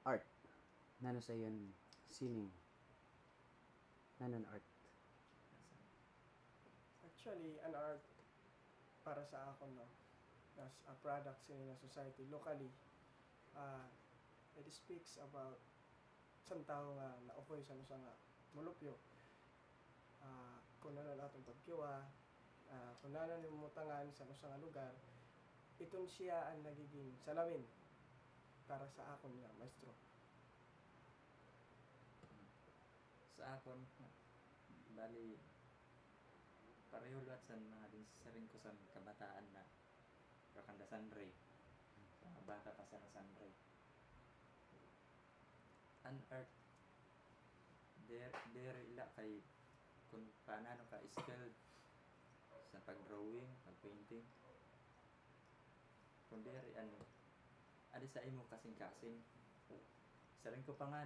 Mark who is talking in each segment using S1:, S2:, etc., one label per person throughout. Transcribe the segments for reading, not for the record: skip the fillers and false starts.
S1: art. Nano sa iyon sining. Nanon art.
S2: Actually, an art para sa ako, no, as a product sa in a society locally, it speaks about isang tao nga naukoy sa usa nga mulupyo. Kung ano atong pagkiwa, kung ano ni mutangan sa usa nga lugar, iton siya ang nagiging salamin para sa akon nga maestro.
S3: Sa akon, bali, pareho lahat sa mga din sa rin ko sa kabataan na kakanda Sanray. Bata pa sa Sanray. An art, there ila kay kung paano ka skilled sa pag-drawing, pag-painting. Kung there, adi sa imo kasing-kasing. Sa rin ko pa nga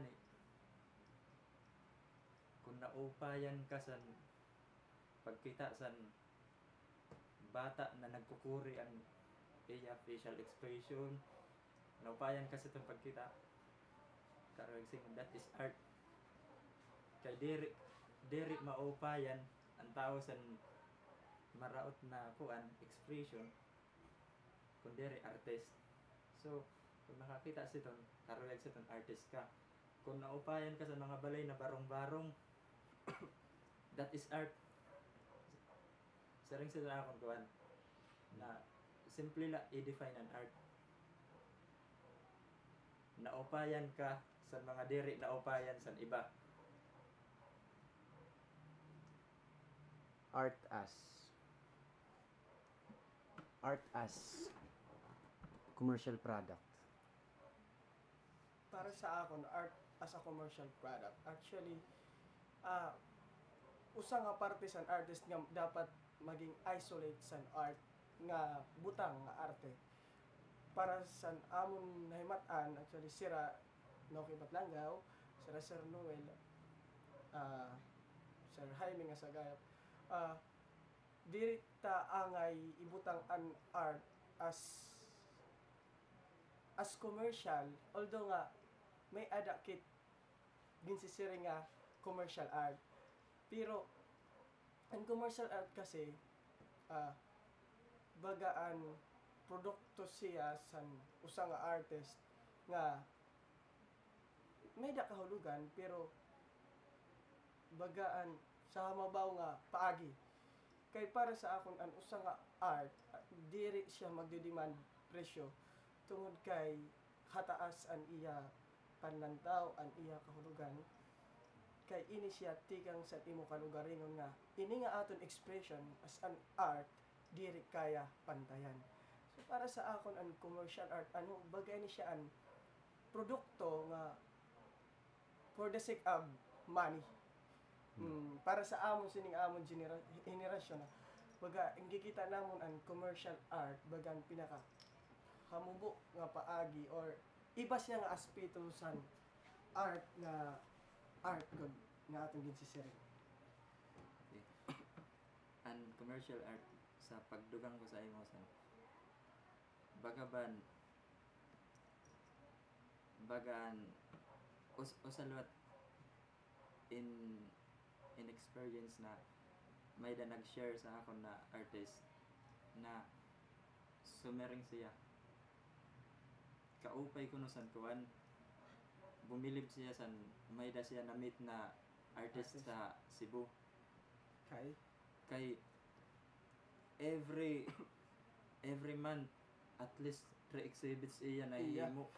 S3: kung naupayan ka sa pagkita sa bata na nagkukuri ang iya facial expression, naupayan ka sa itong pagkita, karong that is art. Kay diri maupayan ang tao sa maraot na kuan expression kung diri artist. So kung nakakita sa itong karong sa itong artist ka, kung naupayan ka sa mga balay na barong-barong, that is art. Sa ring sila akong kuan na simply la i-define an art. Naupayan ka sa mga diri naupayan sa iba.
S1: Art as commercial product.
S2: Para sa akon, art as a commercial product, actually, usa nga parte sa artist nga dapat maging isolate sa art nga butang nga arte. Para sa amon nahimat-an, actually, sira Noki Batlangaw, sira Sir Noel, Sir Jaime nga sagayap, diri ta angay ibutang an art as commercial, although nga may adakit ginsisiri nga commercial art. Pero ang commercial art kasi bagaan produkto siya sa usa nga artist nga may dakahulugan pero bagaan sa mabaw nga paagi. Kay para sa akon ang usa nga art, diri siya magdedemand presyo tungod kay hataas an iya panlantaw, an iya kahulugan. Kay ini siya tikang sa imo kalugaringon nga ini nga aton expression as an art diri kaya pantayan. So para sa akon ang commercial art, ano bagay ni siya an produkto nga for the sake of money. Para sa amon sining amon henerasyon, baga ingkikita namon ang commercial art bagang pinaka hamubo nga paagi or iba siya nga aspeto sa art god nga atong ginsisiring.
S3: Okay. Ang commercial art sa pagdugang ko sa imo sa bagan usalwat in experience na may da nag-share sa akon na artist na sumering siya kaupay ko no san kuan bumilib siya san may da siya na-meet na artist sa Cebu kay every month at least 3 exhibits iya na ihimo.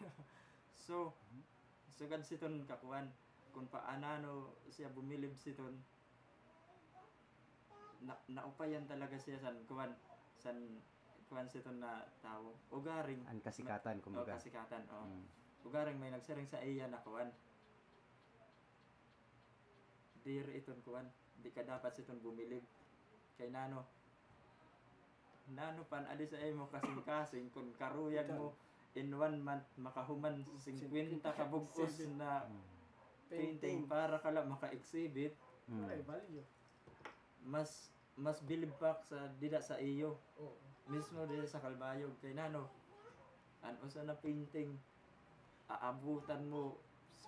S3: So sugad siton kakuan kung paanano siya bumilib siton naupayan talaga siya san kuan siton na tao ugaring
S1: Ang kasikatan kumbaga.
S3: Kasikatan ugaring may nagsaring sa iya na kuan dir iton kuan di ka dapat siton bumilib kay nano pan adi sa imo kasing-kasing kung karuyan mo in 1 month makahuman 50 ka bugos na painting para kala maka-exhibit.
S2: Ay value.
S3: Mas bilib pa sa dida sa iyo. Mismo dida sa Kalbayog kay nano. An usa na painting aabutan mo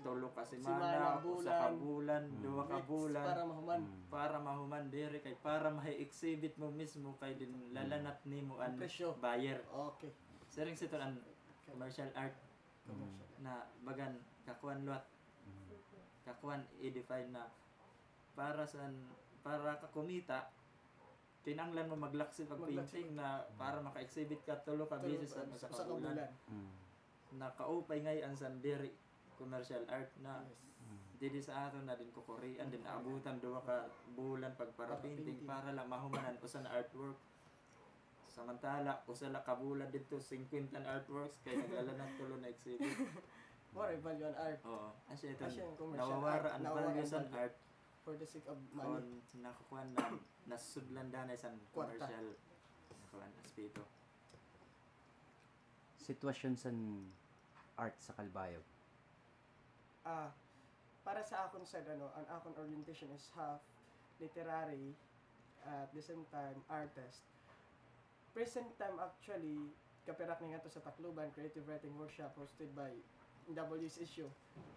S3: tulo ka
S2: Simana,
S3: semana, usa ka
S2: bulan,
S3: bulan, duha ka
S2: weeks
S3: bulan
S2: para mahuman.
S3: para mahuman diri kay para ma-exhibit mo mismo kay din lalanat nimo ang
S2: Presyo.
S3: buyer.
S2: Okay.
S3: Sering sito ang commercial art
S2: Commercial.
S3: na bagan kakuan lot kakuan i-define na para para ka kumita kinanglan mo maglaksid pag
S2: Maglaksid.
S3: painting na para maka-exhibit ka tulo ka
S2: Tulo
S3: beses
S2: ka
S3: sa
S2: sa
S3: kabulan
S2: kabulan.
S3: nakaupay ngay ang sandiri commercial art na
S2: Yes.
S3: dili sa aton na din ko Korean din naabutan duha ka bulan pag para
S2: Para
S3: painting
S2: painting.
S3: para lang mahumanan usa na artwork samantala usa la ka bulan dito 50 artworks kay nag-ala na tulo na exhibit.
S2: More value on art
S3: Oo, asya ito
S2: Asya yung commercial
S3: nawawara
S2: art,
S3: ang
S2: nawawara
S3: value
S2: ang
S3: sa
S2: value.
S3: art
S2: for the sake of
S3: kung
S2: money.
S3: nakukuha na nasudlan danay sa
S2: Kwarta.
S3: commercial nakukuha aspito.
S1: Sitwasyon sa art sa Kalbayog.
S2: Para sa akon sa ang akon orientation is half literary at the same time artist. Present time actually kapirak ni nga to sa Tacloban Creative Writing Workshop hosted by W's issue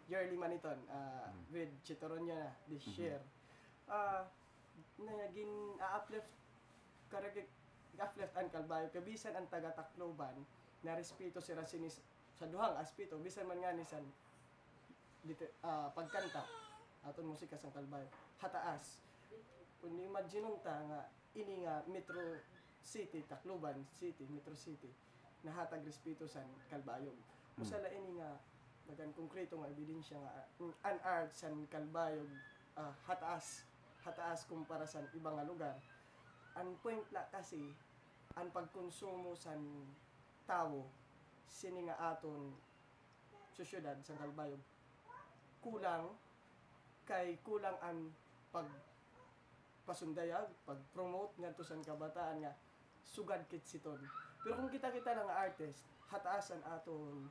S2: yearly maniton with Chitoronyo na this year. Naging uplift karag uplift ang Kalbayo kabisan ang taga Tacloban na respeto sila sinis sa duhang aspito bisan man nga ni san pagkanta aton musika sa Kalbayo hataas kun imagine ta nga ini nga Metro City Tacloban City Metro City nahatag respeto sa Kalbayog usala ini nga bagan konkreto nga ebidensya nga an art sa Kalbayog hataas kumpara sa ibang nga lugar ang point la kasi ang pagkonsumo sa tao sini nga aton sa syudad sa Kalbayog kulang ang pagpasundayag, pag-promote ngadto sa kabataan nga sugad kit siton. Pero kung kita lang nga artist, hataasan aton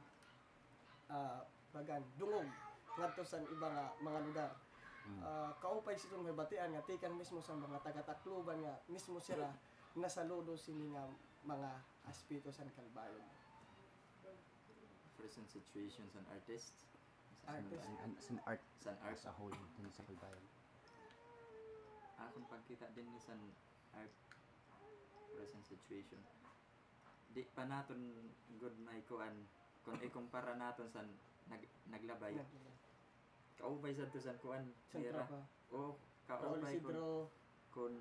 S2: bagan dungog ngadto sa iba nga mga lugar. Kaupay siton mabatian nga tikan mismo sa mga taga-Tacloban nga mismo sila nasaludo sini nga mga aspito sa Kalbayog.
S3: Present situations and artists
S2: Artist.
S1: Sa art
S3: san art
S1: as a whole dun sa Kalbayog.
S3: akong pagkita din ni san art present situation di pa naton good may kuan kung ikumpara naton san naglabay kaubay sa to san kuan
S2: Centra
S3: era
S2: pa.
S3: o
S2: Raul
S3: kaubay
S2: Isidro
S3: kung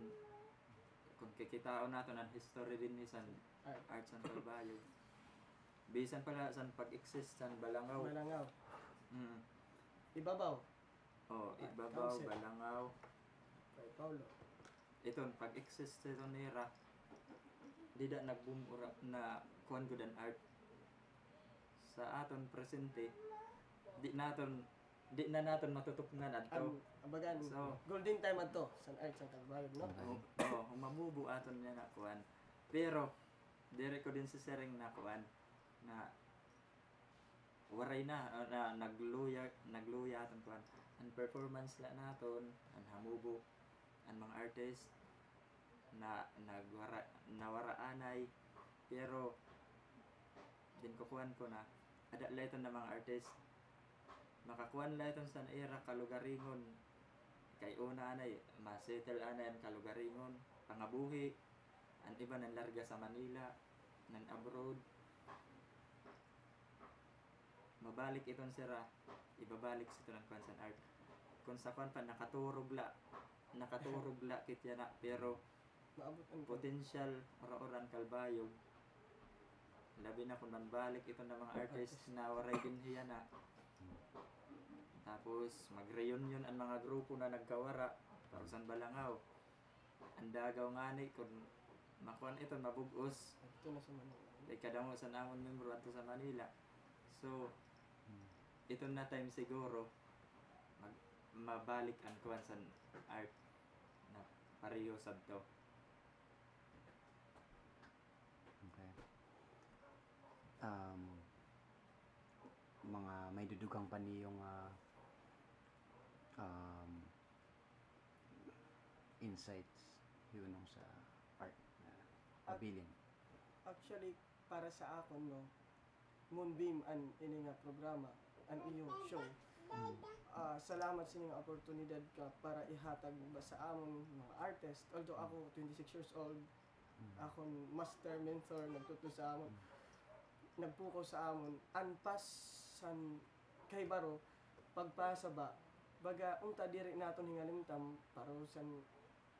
S3: kikitaon naton ang history din ni san
S2: art.
S3: art san Kalbayog bisan pala san pag-exist san Balangaw
S2: Malangaw.
S3: mm.
S2: Ibabaw.
S3: Oh, Ibabaw,
S2: Council.
S3: Balangaw.
S2: Kay Paulo.
S3: Iton pag-exist ito nira di da nag-boom ura na kuan gud ang art sa aton presente di na naton matutupngan adto
S2: Abagan,
S3: So-
S2: golden time adto sa art sa Kalbayog, no?
S3: mamubo aton niya na kuan pero dire ko din sa sering na kuan na waray na nagluya aton kuan ang performance la naton ang hamubo ang mga artist na nawara anay pero din ko kuan ko na ada layton na mga artist makakuan layton sa era kalugaringon kay una anay masettle anay ang kalugaringon pangabuhi ang iba nang larga sa Manila nang abroad mabalik iton sira ibabalik sa ito ng kwansan art kung sa kwan pa nakaturog la kitya na pero
S2: Maabot ang
S3: potential ora-oran Kalbayog labi na kung manbalik ito ng mga artist na waray binhiya na tapos mag-reunion ang mga grupo na nagkawara Pausan Balangaw ang dagaw ngani kung makuan ito mabugos
S2: ito na sa Manila.
S3: kay kada mo sa namon membro ato sa Manila so ito na time siguro mabalik ang kuan sa art na pareho sabto.
S1: Okay. Mga may dudugang pa niyong insights yun sa art na pabilin.
S2: Actually, para sa akon, no, Moonbeam an ini nga programa an iyong show. Salamat sa inyong oportunidad ka para ihatag ba sa among mga artist. Although ako 26 years old, akong master mentor nagtuturo sa amon, nagpuko sa amon anpas san kay baro pagpasa ba baga unta diri naton hingalimtam para san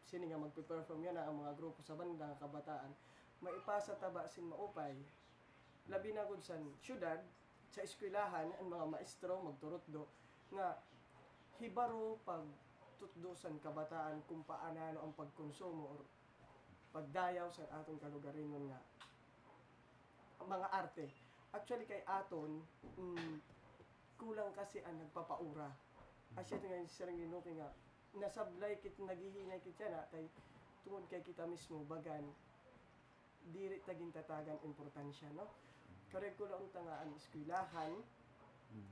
S2: sini nga magpe-perform yan ang mga grupo sa banda nga kabataan maipasa taba sin maupay labi na gud san syudad sa eskwelahan ang mga maestro magturot do nga hibaro pag tutdusan kabataan kung paanano ang pagkonsumo or pagdayaw sa atong kalugarinon nga mga arte. Actually kay aton kulang kasi ang nagpapaura. Asya nga sarang ginuki nga nasablay kit naghihinay kit na kay tungod kay kita mismo bagan diri taging tatagan importansya no. Curriculum unta nga ang eskwelahan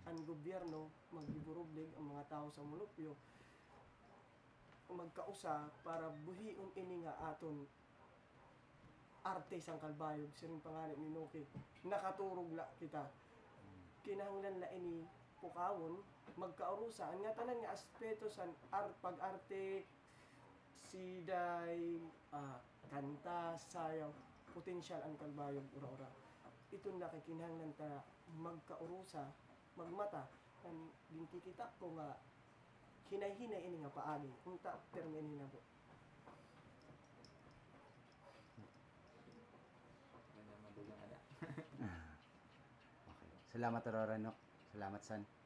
S2: ang gobyerno magbiburublig ang mga tao sa mulupyo magkausa para buhion ini nga aton arte sang kalbayog siring pangalan ni Nuki nakaturog la kita kinahanglan la ini pukawon magkaurusa nga tanan nga aspeto san pag-arte siday kanta sayaw potensyal ang kalbayog ura-ura ito na kay kinahanglan ta magkaurusa magmata kan din kikita ko nga hinay-hinay ini nga paagi unta term ini na po.
S1: Okay. Salamat Aurora, no? Salamat San.